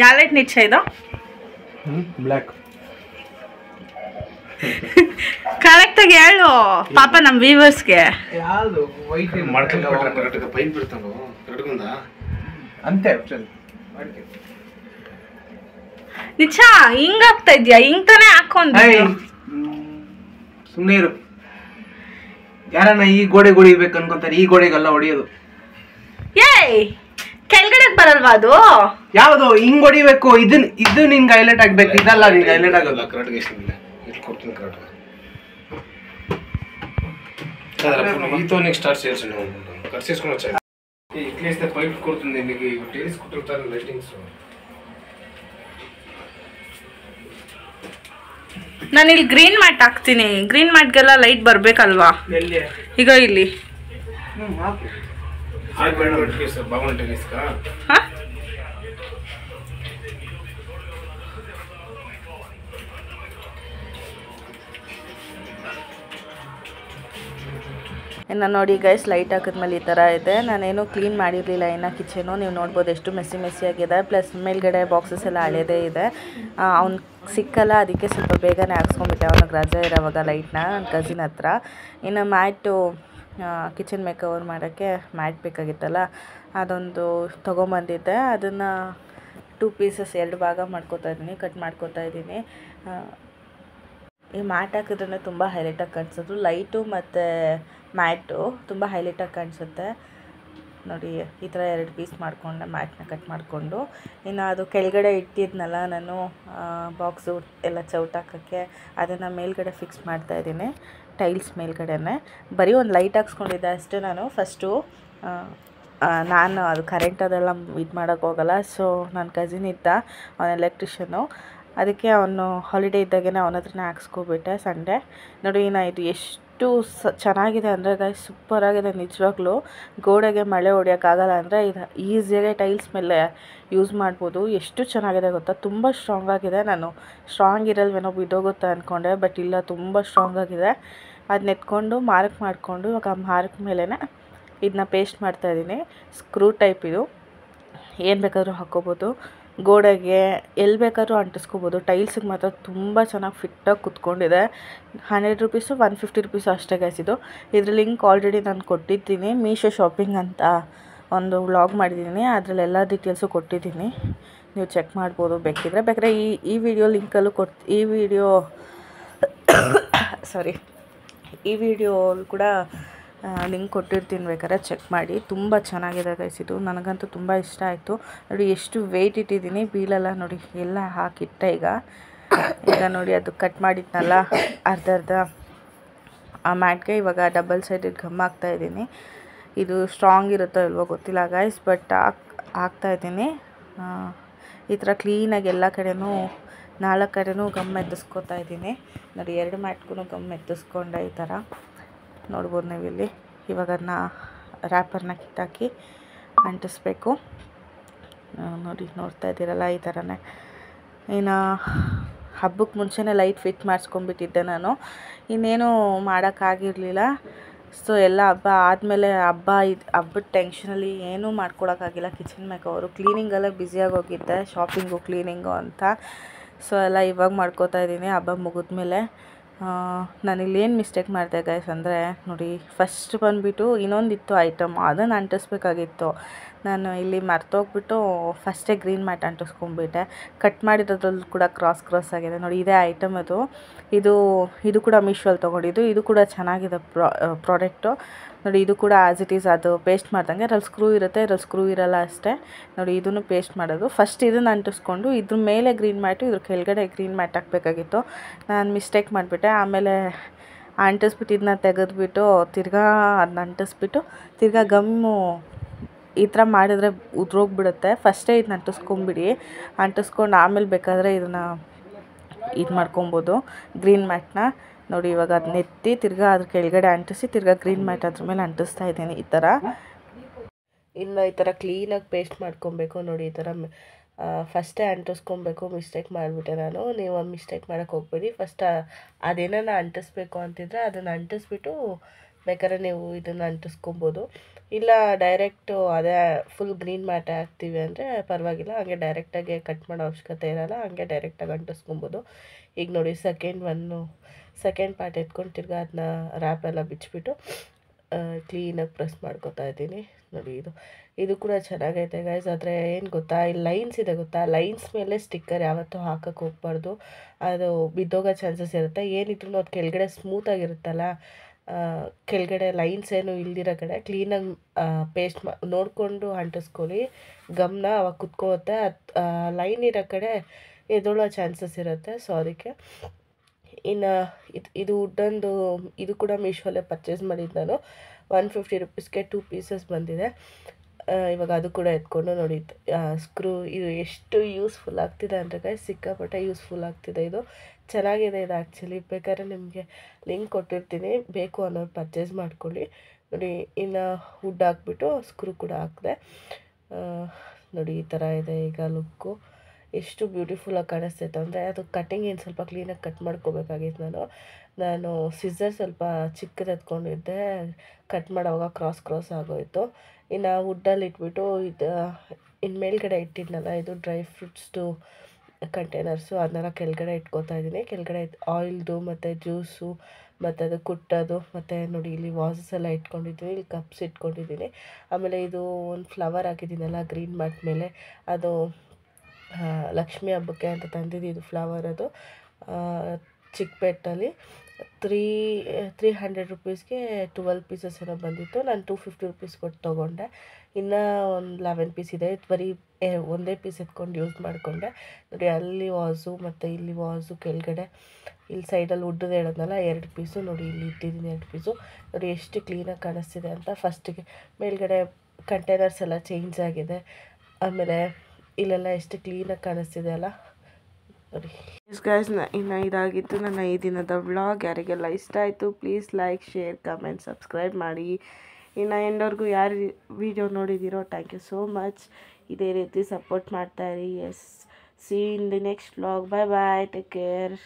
ಯಾವ ಲೈಟ್ ನಿಚ್ಚ ಇದು ಬ್ಲ್ಯಾಕ್ ಕರೆಕ್ಟಾಗಿ ಹೇಳು ಪಾಪ ನಮ್ಮ ವ್ಯೂವರ್ಸ್ಗೆ. ಯಾವುದು ವೈಟ್ ಮಾಡ್ಕೊಂಡು ಪೈಪ್ ಬಿಡ್ತಾನು ಕರೆಕ್ಟ್ಗೊಂದ ಅಂತೆ ನಿಚ್ಚ ಹಿಂಗಾಗ್ತಾ ಇದ್ಯಾ? ಹಿಂಗ್ ತಾನೇ ಹಾಕೊಂಡ್ ಸುಮ್ಮನೆ ಇರು. ಯಾರನ್ನ ಈ ಗೋಡೆ ಹೊಡಿಬೇಕು ಅನ್ಕೊಂತಾರೆ, ಈ ಗೋಡೆಗೆಲ್ಲ ಹೊಡಿಯೋದು. ಏಯ್ ಕೆಳಗಡೆ ಬರಲ್ವಾ ಅದು? ಯಾವ್ದು ಹಿಂಗ್ ಹೊಡಿಬೇಕು? ಇದು ನಿನ್ಗೆ ಹೈಲೈಟ್ ಆಗ್ಬೇಕು, ಇದಲ್ಲ ನಿನ್ಗೆ ಹೈಲೈಟ್ ಆಗೋದು. ಕರೆಕ್ಟ್ಗೆ ಎಷ್ಟಿಲ್ಲ ಇಲ್ಲಿ ಕೊಡ್ತೀನಿ ಕರೆಕ್ಟ್ ಈತೋ ನೆಕ್ಸ್ಟ್ ಸ್ಟಾರ್ಟ್ ಸೇರಿಸಿ ನಾವು ಕರ್ಸಿಸ್ಕೊಂಡು వచ్చాయి ఇట్లేస్తే పైప్ కొడుతుంది నీకు టేస్ కుట్టుతారు లైటింగ్స్. ನಾನು ಇಲ್ಲಿ ಗ್ರೀನ್ ಮ್ಯಾಟ್ ಹಾಕ್ತೀನಿ. ಗ್ರೀನ್ ಮ್ಯಾಟ್ಗೆಲ್ಲ ಲೈಟ್ ಬರ್ಬೇಕಲ್ವಾ? ಈಗ ಇಲ್ಲಿ బాగుంటుంది టెన్నిస్కా. ಇನ್ನು ನೋಡಿ ಗೈಸ್, ಲೈಟ್ ಹಾಕಿದ್ಮೇಲೆ ಈ ಥರ ಇದೆ. ನಾನೇನು ಕ್ಲೀನ್ ಮಾಡಿರಲಿಲ್ಲ ಇನ್ನು ಕಿಚನು. ನೀವು ನೋಡ್ಬೋದು ಎಷ್ಟು ಮೆಸ್ಸಿ ಆಗಿದೆ. ಪ್ಲಸ್ ಮೇಲ್ಗಡೆ ಬಾಕ್ಸಸ್ ಎಲ್ಲ ಹಳೇದೇ ಇದೆ. ಅವ್ನು ಸಿಕ್ಕಲ್ಲ, ಅದಕ್ಕೆ ಸ್ವಲ್ಪ ಬೇಗನೆ ಹಾಕ್ಸ್ಕೊಂಡ್ಬಿಟ್ಟೆ. ಅವನಿಗೆ ರಜೆ ಇರೋವಾಗ ಲೈಟ್ನ ನನ್ನ ಕಸಿನ್ ಹತ್ರ. ಇನ್ನು ಮ್ಯಾಟು ಕಿಚನ್ ಮೇಕವರ್ ಮಾಡೋಕ್ಕೆ ಮ್ಯಾಟ್ ಬೇಕಾಗಿತ್ತಲ್ಲ, ಅದೊಂದು ತೊಗೊಂಬಂದಿದ್ದೆ. ಅದನ್ನು 2 ಪೀಸಸ್ 2 ಭಾಗ ಕಟ್ ಮಾಡ್ಕೋತಾ ಇದ್ದೀನಿ. ಈ ಮ್ಯಾಟ್ ಹಾಕಿದ್ರೆ ತುಂಬ ಹೈಲೈಟಾಗಿ ಕಾಣಿಸೋದು. ಲೈಟು ಮತ್ತು ಮ್ಯಾಟು ತುಂಬ ಹೈಲೈಟಾಗಿ ಕಾಣಿಸುತ್ತೆ ನೋಡಿ. ಈ ಥರ 2 ಪೀಸ್ ಮಾಡಿಕೊಂಡೆ, ಮ್ಯಾಟ್ನ ಕಟ್ ಮಾಡಿಕೊಂಡು. ಇನ್ನು ಅದು ಕೆಳಗಡೆ ಇಟ್ಟಿದ್ನಲ್ಲ ನಾನು ಬಾಕ್ಸು ಎಲ್ಲ ಚೌಟಾಕೋಕ್ಕೆ, ಅದನ್ನು ಮೇಲ್ಗಡೆ ಫಿಕ್ಸ್ ಮಾಡ್ತಾಯಿದ್ದೀನಿ, ಟೈಲ್ಸ್ ಮೇಲ್ಗಡೆನೆ. ಬರೀ ಒಂದು ಲೈಟ್ ಹಾಕ್ಸ್ಕೊಂಡಿದ್ದೆ ಅಷ್ಟೇ ನಾನು ಫಸ್ಟು. ನಾನು ಅದು ಕರೆಂಟ್ ಅದೆಲ್ಲ ಇದು ಮಾಡೋಕ್ಕೆ ಹೋಗಲ್ಲ. ಸೊ ನನ್ನ ಕಸಿನ್ ಇದ್ದ, ಅವನ ಎಲೆಕ್ಟ್ರಿಷಿಯನು, ಅದಕ್ಕೆ ಅವನು ಹಾಲಿಡೇ ಇದ್ದಾಗೇ ಅವನ ಹತ್ರನೇ ಹಾಕ್ಸ್ಕೊಬಿಟ್ಟೆ ಸಂಡೇ. ನೋಡಿ ಇನ್ನು ಇದು ಎಷ್ಟು ಚೆನ್ನಾಗಿದೆ ಅಂದರೆ ಗೈಸ್, ಸೂಪರಾಗಿದೆ ನಿಜವಾಗ್ಲೂ. ಗೋಡೆಗೆ ಮಳೆ ಹೊಡಿಯೋಕ್ಕಾಗಲ್ಲ ಅಂದರೆ ಇದು ಈಸಿಯಾಗಿ ಟೈಲ್ಸ್ ಮೇಲೆ ಯೂಸ್ ಮಾಡ್ಬೋದು. ಎಷ್ಟು ಚೆನ್ನಾಗಿದೆ ಗೊತ್ತಾ, ತುಂಬ ಸ್ಟ್ರಾಂಗ್ ಆಗಿದೆ. ನಾನು ಸ್ಟ್ರಾಂಗ್ ಇರಲ್ವೇನೋ ಬಿದ್ದೋಗುತ್ತೆ ಅಂದ್ಕೊಂಡೆ, ಬಟ್ ಇಲ್ಲ, ತುಂಬ ಸ್ಟ್ರಾಂಗ್ ಆಗಿದೆ. ಅದನ್ನ ಎತ್ಕೊಂಡು ಮಾರ್ಕ್ ಮಾಡಿಕೊಂಡು ಇವಾಗ ಮಾರ್ಕ್ ಮೇಲೇ ಇದನ್ನ ಪೇಸ್ಟ್ ಮಾಡ್ತಾಯಿದ್ದೀನಿ. ಸ್ಕ್ರೂ ಟೈಪ್ ಇದು, ಏನು ಬೇಕಾದರೂ ಹಾಕ್ಕೋಬೋದು. ಗೋಡೆಗೆ ಎಲ್ಲಿ ಬೇಕಾದ್ರೂ ಅಂಟಿಸ್ಕೋಬೋದು. ಟೈಲ್ಸಿಗೆ ಮಾತ್ರ ತುಂಬ ಚೆನ್ನಾಗಿ ಫಿಟ್ಟಾಗಿ ಕುತ್ಕೊಂಡಿದೆ. 100 ರುಪೀಸು 150 ರುಪೀಸು ಅಷ್ಟೇ ಗೈಸ್ ಇದು. ಇದ್ರ ಲಿಂಕ್ ಆಲ್ರೆಡಿ ನಾನು ಕೊಟ್ಟಿದ್ದೀನಿ. ಮೀಶೋ ಶಾಪಿಂಗ್ ಅಂತ ಒಂದು ವ್ಲಾಗ್ ಮಾಡಿದ್ದೀನಿ, ಅದರಲ್ಲೆಲ್ಲ ಡೀಟೇಲ್ಸು ಕೊಟ್ಟಿದ್ದೀನಿ, ನೀವು ಚೆಕ್ ಮಾಡ್ಬೋದು ಬೇಕಾದರೆ ಈ ವಿಡಿಯೋ ಲಿಂಕಲ್ಲೂ ಈ ವಿಡಿಯೋ ಕೂಡ ಲಿಂಕ್ ಕೊಟ್ಟಿರ್ತೀನಿ, ಬೇಕಾದ್ರೆ ಚೆಕ್ ಮಾಡಿ. ತುಂಬ ಚೆನ್ನಾಗಿದೆ ಗೈಸ್ ಇದು, ನನಗಂತೂ ತುಂಬ ಇಷ್ಟ ಆಯಿತು. ನೋಡಿ ಎಷ್ಟು ವೆಯ್ಟ್ ಇಟ್ಟಿದ್ದೀನಿ, ಬೀಳಲ್ಲ ನೋಡಿ, ಎಲ್ಲ ಹಾಕಿಟ್ಟೆ. ಈಗ ನೋಡಿ ಅದು ಕಟ್ ಮಾಡಿದ್ನಲ್ಲ ಅರ್ಧ ಆ ಮ್ಯಾಟ್ಗೆ ಇವಾಗ ಡಬಲ್ ಸೈಡೆಡ್ ಗಮ್ ಹಾಕ್ತಾಯಿದ್ದೀನಿ. ಇದು ಸ್ಟ್ರಾಂಗ್ ಇರುತ್ತೋ ಇಲ್ವೋ ಗೊತ್ತಿಲ್ಲ ಗೈಸ್, ಬಟ್ ಹಾಕ್ತಾಯಿದ್ದೀನಿ. ಈ ಥರ ಕ್ಲೀನಾಗಿ ಎಲ್ಲ ಕಡೆನೂ 4 ಕಡೆನೂ ಗಮ್ ಎತ್ತಿಸ್ಕೊತಾ ಇದ್ದೀನಿ ನೋಡಿ. 2 ಮ್ಯಾಟ್ಗೂ ಗಮ್ ಎತ್ತಿಸ್ಕೊಂಡೆ ಈ ಥರ ನೋಡ್ಬೋದು ನೀವಿಲ್ಲಿ. ಇವಾಗ ಅದನ್ನ ರ್ಯಾಪರ್ನ ಕಿತ್ತಾಕಿ ಅಂಟಿಸ್ಬೇಕು ನೋಡಿ, ನೋಡ್ತಾ ಇದ್ದೀರಲ್ಲ ಈ ಥರನೇ. ಇನ್ನು ಹಬ್ಬಕ್ಕೆ ಮುಂಚೆನೇ ಲೈಟ್ ಫಿಟ್ ಮಾಡಿಸ್ಕೊಂಡ್ಬಿಟ್ಟಿದ್ದೆ ನಾನು, ಇನ್ನೇನು ಮಾಡೋಕ್ಕಾಗಿರಲಿಲ್ಲ. ಸೊ ಎಲ್ಲ ಹಬ್ಬ ಆದಮೇಲೆ ಹಬ್ಬದ ಟೆನ್ಷನಲ್ಲಿ ಏನೂ ಮಾಡ್ಕೊಳಕ್ಕಾಗಿಲ್ಲ. ಕಿಚನ್ ಮೇಕವರು ಕ್ಲೀನಿಂಗೆಲ್ಲ ಬ್ಯುಸಿಯಾಗಿ ಹೋಗಿದ್ದೆ, ಶಾಪಿಂಗು ಕ್ಲೀನಿಂಗು ಅಂತ. ಸೊ ಎಲ್ಲ ಇವಾಗ ಮಾಡ್ಕೋತಾ ಇದ್ದೀನಿ ಹಬ್ಬ ಮುಗಿದ್ಮೇಲೆ. ನಾನಿಲ್ಲಿ ಏನು ಮಿಸ್ಟೇಕ್ ಮಾಡಿದೆ ಗೈಸ್ ಅಂದರೆ ನೋಡಿ, ಫಸ್ಟ್ ಬಂದುಬಿಟ್ಟು ಇನ್ನೊಂದಿತ್ತು ಐಟಮ್, ಅದನ್ನು ಅಂಟಿಸ್ಬೇಕಾಗಿತ್ತು. ನಾನು ಇಲ್ಲಿ ಮರ್ತೋಗ್ಬಿಟ್ಟು ಫಸ್ಟೇ ಗ್ರೀನ್ ಮ್ಯಾಟ್ ಅಂಟಿಸ್ಕೊಂಡ್ಬಿಟ್ಟೆ. ಕಟ್ ಮಾಡಿರೋದ್ರಲ್ಲಿ ಕೂಡ ಕ್ರಾಸ್ ಆಗಿದೆ ನೋಡಿ. ಇದೇ ಐಟಮ್ ಅದು. ಇದು ಕೂಡ ಮೀಶೋಲ್ಲಿ ತೊಗೊಂಡಿದ್ದು. ಇದು ಕೂಡ ಚೆನ್ನಾಗಿದೆ ಪ್ರಾಡಕ್ಟು ನೋಡಿ. ಇದು ಕೂಡ ಆ್ಯಸ್ ಇಟ್ ಈಸ್ ಅದು ಪೇಸ್ಟ್ ಮಾಡ್ದಂಗೆ, ಅದ್ರಲ್ಲಿ ಸ್ಕ್ರೂ ಇರುತ್ತೆ, ಇದ್ರಲ್ಲಿ ಸ್ಕ್ರೂ ಇರಲ್ಲ ಅಷ್ಟೇ ನೋಡಿ. ಇದನ್ನು ಪೇಸ್ಟ್ ಮಾಡೋದು. ಫಸ್ಟ್ ಇದನ್ನು ಅಂಟಿಸ್ಕೊಂಡು ಇದ್ರ ಮೇಲೆ ಗ್ರೀನ್ ಮ್ಯಾಟು, ಇದ್ರ ಕೆಳಗಡೆ ಗ್ರೀನ್ ಮ್ಯಾಟ್ ಹಾಕಬೇಕಾಗಿತ್ತು. ನಾನು ಮಿಸ್ಟೇಕ್ ಮಾಡಿಬಿಟ್ಟೆ. ಆಮೇಲೆ ಅಂಟಿಸ್ಬಿಟ್ಟು ಇದನ್ನ ತೆಗೆದ್ಬಿಟ್ಟು ಅದನ್ನ ಅಂಟಿಸ್ಬಿಟ್ಟು ತಿರ್ಗಾ ಗಮ್ಮು ಈ ಥರ ಮಾಡಿದ್ರೆ ಉದ್ರೋಗ್ಬಿಡುತ್ತೆ. ಫಸ್ಟೇ ಇದನ್ನ ಅಂಟಿಸ್ಕೊಂಬಿಡಿ, ಅಂಟಿಸ್ಕೊಂಡು ಆಮೇಲೆ ಬೇಕಾದರೆ ಇದನ್ನು ಇದು ಮಾಡ್ಕೊಬೋದು ಗ್ರೀನ್ ಮ್ಯಾಟ್ನ ನೋಡಿ. ಇವಾಗ ಅದನ್ನ ಎತ್ತಿ ತಿರ್ಗಾ ಅದ್ರ ಕೆಳಗಡೆ ಅಂಟಿಸಿ ತಿರ್ಗಾ ಗ್ರೀನ್ ಮ್ಯಾಟ್ ಅದ್ರ ಮೇಲೆ ಅಂಟಿಸ್ತಾ ಇದ್ದೀನಿ ಈ ಥರ. ಇನ್ನು ಈ ಥರ ಕ್ಲೀನಾಗಿ ಪೇಸ್ಟ್ ಮಾಡ್ಕೊಬೇಕು ನೋಡಿ. ಈ ಥರ ಫಸ್ಟೇ ಅಂಟಿಸ್ಕೊಬೇಕು. ಮಿಸ್ಟೇಕ್ ಮಾಡಿಬಿಟ್ಟೆ ನಾನು, ನೀವು ಮಿಸ್ಟೇಕ್ ಮಾಡೋಕ್ಕೆ ಹೋಗ್ಬೇಡಿ. ಫಸ್ಟ್ ಅದೇನ ಅಂಟಿಸ್ಬೇಕು ಅಂತಿದ್ರೆ ಅದನ್ನು ಅಂಟಿಸ್ಬಿಟ್ಟು ಬೇಕಾದ್ರೆ ನೀವು ಇದನ್ನು ಅಂಟಿಸ್ಕೊಬೋದು. ಇಲ್ಲ ಡೈರೆಕ್ಟು ಅದೇ ಫುಲ್ ಗ್ರೀನ್ ಮ್ಯಾಟ್ ಹಾಕ್ತೀವಿ ಅಂದರೆ ಪರವಾಗಿಲ್ಲ, ಹಾಗೆ ಡೈರೆಕ್ಟಾಗಿ ಕಟ್ ಮಾಡೋ ಅವಶ್ಯಕತೆ ಇರೋಲ್ಲ, ಹಾಗೆ ಡೈರೆಕ್ಟಾಗಿ ಅಂಟಿಸ್ಕೊಬೋದು. ಈಗ ನೋಡಿ ಸೆಕೆಂಡ್ ಪಾರ್ಟ್ ಎತ್ಕೊಂಡು ತಿರ್ಗಾ ಅದನ್ನ ರ್ಯಾಪೆಲ್ಲ ಬಿಚ್ಚಿಬಿಟ್ಟು ಕ್ಲೀನಾಗಿ ಪ್ರೆಸ್ ಮಾಡ್ಕೊತಾ ಇದ್ದೀನಿ. ನೋಡಿ ಇದು ಕೂಡ ಚೆನ್ನಾಗೈತೆ ಗೈಸ್. ಆದರೆ ಏನು ಗೊತ್ತಾ, ಇಲ್ಲಿ ಲೈನ್ಸ್ ಇದೆ ಗೊತ್ತಾ, ಲೈನ್ಸ್ ಮೇಲೆ ಸ್ಟಿಕ್ಕರ್ ಯಾವತ್ತೂ ಹಾಕಕ್ಕೆ ಹೋಗ್ಬಾರ್ದು, ಅದು ಬಿದ್ದೋಗೋ ಚಾನ್ಸಸ್ ಇರುತ್ತೆ. ಏನಿದ್ರು ಅದು ಕೆಳಗಡೆ ಸ್ಮೂತಾಗಿರುತ್ತಲ್ಲ, ಕೆಳಗಡೆ ಲೈನ್ಸ್ ಏನು ಇಲ್ದಿರೋ ಕಡೆ ಕ್ಲೀನಾಗಿ ಪೇಸ್ಟ್ ನೋಡಿಕೊಂಡು ಅಂಟಿಸ್ಕೊಳ್ಳಿ, ಗಮನ ಅವಾಗ ಕುತ್ಕೋತ್ತೆ. ಲೈನ್ ಇರೋ ಕಡೆ ಎದೊಳ್ಳೋ ಚಾನ್ಸಸ್ ಇರುತ್ತೆ. ಸೊ ಅದಕ್ಕೆ ಇನ್ನು ಇದು ವುಡ್ಡಂದು ಇದು ಕೂಡ ಮೀಶೋಲ್ಲೇ ಪರ್ಚೇಸ್ ಮಾಡಿದ್ದು ನಾನು. 150 ರುಪೀಸ್ಗೆ 2 ಪೀಸಸ್ ಬಂದಿದೆ. ಇವಾಗ ಅದು ಕೂಡ ಎತ್ಕೊಂಡು ನೋಡಿ ಸ್ಕ್ರೂ ಇದು ಎಷ್ಟು ಯೂಸ್ಫುಲ್ ಆಗ್ತಿದೆ ಅಂದರೆ ಗೈಸ್, ಸಿಕ್ಕಾಪಟ್ಟೆ ಯೂಸ್ಫುಲ್ ಆಗ್ತಿದೆ. ಇದು ಚೆನ್ನಾಗಿದೆ. ಇದು ಆ್ಯಕ್ಚುಲಿ ಬೇಕಾದ್ರೆ ನಿಮಗೆ ಲಿಂಕ್ ಕೊಟ್ಟಿರ್ತೀನಿ, ಬೇಕು ಅನ್ನೋರು ಪರ್ಚೇಸ್ ಮಾಡ್ಕೊಳ್ಳಿ. ನೋಡಿ ಇನ್ನು ವುಡ್ ಹಾಕ್ಬಿಟ್ಟು ಸ್ಕ್ರೂ ಕೂಡ ಹಾಕಿದೆ. ನೋಡಿ ಈ ಥರ ಇದೆ ಈಗ ಲುಕ್ಕು. ಎಷ್ಟು ಬ್ಯೂಟಿಫುಲ್ಲಾಗಿ ಕಾಣಿಸ್ತೈತೆ ಅಂದರೆ, ಅದು ಕಟ್ಟಿಂಗ್ ಏನು ಸ್ವಲ್ಪ ಕ್ಲೀನಾಗಿ ಕಟ್ ಮಾಡ್ಕೋಬೇಕಾಗಿತ್ತು. ನಾನು ಸಿಸರ್ ಸ್ವಲ್ಪ ಚಿಕ್ಕದು ಎತ್ಕೊಂಡಿದ್ದೆ, ಕಟ್ ಮಾಡೋವಾಗ ಕ್ರಾಸ್ ಆಗೋಯಿತು. ಇನ್ನು ವುಡ್ಡಲ್ಲಿ ಇಟ್ಬಿಟ್ಟು ಇನ್ನು ಮೇಲ್ಗಡೆ ಇಟ್ಟಿದ್ನಲ್ಲ, ಇದು ಡ್ರೈ ಫ್ರೂಟ್ಸ್ದು ಕಂಟೈನರ್ಸು, ಅದನ್ನೆಲ್ಲ ಕೆಳಗಡೆ ಇಟ್ಕೊತಾ ಇದ್ದೀನಿ. ಕೆಳಗಡೆ ಆಯಿಲ್ದು ಮತ್ತು ಜ್ಯೂಸು ಮತ್ತು ಅದು ಕುಟ್ಟೋದು, ಮತ್ತು ನೋಡಿ ಇಲ್ಲಿ ವಾಸಸ್ ಎಲ್ಲ ಇಟ್ಕೊಂಡಿದ್ದೀನಿ, ಇಲ್ಲಿ ಕಪ್ಸ್ ಇಟ್ಕೊಂಡಿದ್ದೀನಿ. ಆಮೇಲೆ ಇದು ಒಂದು ಫ್ಲವರ್ ಹಾಕಿದ್ದೀನಲ್ಲ ಗ್ರೀನ್ ಮ್ಯಾಟ್ ಮೇಲೆ, ಅದು ಲಕ್ಷ್ಮಿ ಹಬ್ಬಕ್ಕೆ ಅಂತ ತಂದಿದ್ದು ಫ್ಲವರ್. ಅದು ಚಿಕ್ಕಪೇಟಲ್ಲಿ 300 ರುಪೀಸ್ಗೆ 12 ಪೀಸಸ್ ಏನೋ ಬಂದಿತ್ತು. ನಾನು 250 ರುಪೀಸ್ ಕೊಟ್ಟು ತೊಗೊಂಡೆ. ಇನ್ನೂ ಒಂದು 11 ಪೀಸ್ ಇದೆ. ಬರೀ ಒಂದೇ ಪೀಸ್ ಎತ್ಕೊಂಡು ಯೂಸ್ ಮಾಡಿಕೊಂಡೆ. ನೋಡಿ ಅಲ್ಲಿ ವಾಸು ಮತ್ತು ಇಲ್ಲಿ ವಾಸು, ಕೆಳಗಡೆ ಇಲ್ಲಿ ಸೈಡಲ್ಲಿ ಉಡ್ಡದು ಹೇಳೋದ್ನಲ್ಲ 2 ಪೀಸು, ನೋಡಿ ಇಲ್ಲಿ ಇಟ್ಟಿದ್ದೀನಿ 2 ಪೀಸು. ನೋಡಿ ಎಷ್ಟು ಕ್ಲೀನಾಗಿ ಕಾಣಿಸ್ತಿದೆ ಅಂತ. ಫಸ್ಟಿಗೆ ಮೇಲ್ಗಡೆ ಕಂಟೈನರ್ಸ್ ಎಲ್ಲ ಚೇಂಜ್ ಆಗಿದೆ, ಆಮೇಲೆ ಇಲ್ಲೆಲ್ಲ ಎಷ್ಟು ಕ್ಲೀನಾಗಿ ಕಾಣಿಸ್ತಿದೆ ಅಲ್ಲ ನೋಡಿ. ಗೈಸ್, ಇನ್ನು ಇದಾಗಿತ್ತು ನನ್ನ ಈ ದಿನದ ವ್ಲಾಗ್. ಯಾರಿಗೆಲ್ಲ ಇಷ್ಟ ಆಯಿತು please like, share, comment, subscribe ಮಾಡಿ. ಇನ್ನು ಎಂಡವರೆಗೂ ಯಾರು ವಿಡಿಯೋ ನೋಡಿದ್ದೀರೋ ಥ್ಯಾಂಕ್ ಯು ಸೋ ಮಚ್. ಇದೇ ರೀತಿ ಸಪೋರ್ಟ್ ಮಾಡ್ತಾಯಿರಿ. Yes, see in the next vlog. Bye bye, take care.